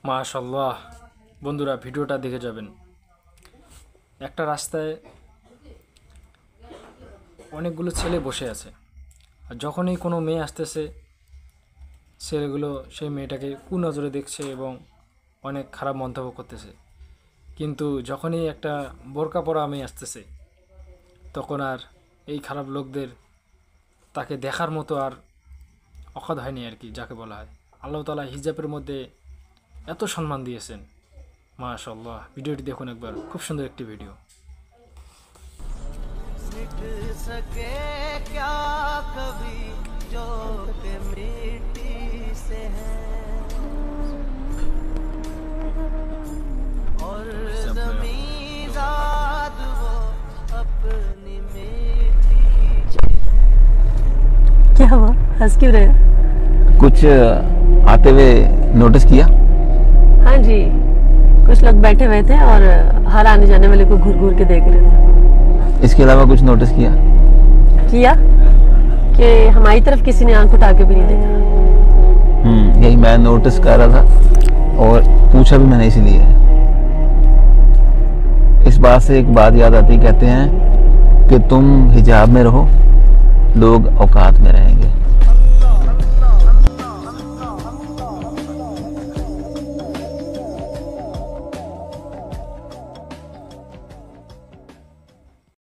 মাশাআল্লাহ, বন্ধুরা ভিডিওটা দেখে যাবেন। একটা রাস্তায় অনেকগুলো ছেলে বসে আছে, আর যখনই কোনো মেয়ে আসতেছে ছেলেগুলো সেই মেয়েটাকে কুনজরে দেখছে এবং অনেক খারাপ মন্তব্য করতেছে। কিন্তু যখনই একটা বোরকা পরা মেয়ে আসতেছে তখন আর এই খারাপ লোকদের তাকে দেখার মতো আর অকাত হয়নি আর কি, যাকে বলা হয়। আল্লাহ তাআলা হিজাবের মধ্যে এত সম্মান দিয়েছেন, মাশাআল্লাহ। ভিডিওটি দেখুন একবার, খুব সুন্দর একটি ভিডিও। मिट सके क्या कभी जो के मिट्टी से है और ज़मीं ज़ाद वो अपनी मिट्टी से क्या हुआ, हंस क्यों रहे हो? कुछ आते हुए नोटिस किया? हाँ जी, कुछ लोग बैठे हुए थे और हर आने जाने वाले को घूर घूर के देख रहे थे। इसके अलावा कुछ नोटिस किया? कि हमारी तरफ किसी ने आंख उठा के भी नहीं देखा। यही मैं नोटिस कर रहा था और पूछा भी मैंने इसीलिए। इस बात से एक बात याद आती, कहते हैं कि तुम हिजाब में रहो, लोग औकात में रहेंगे।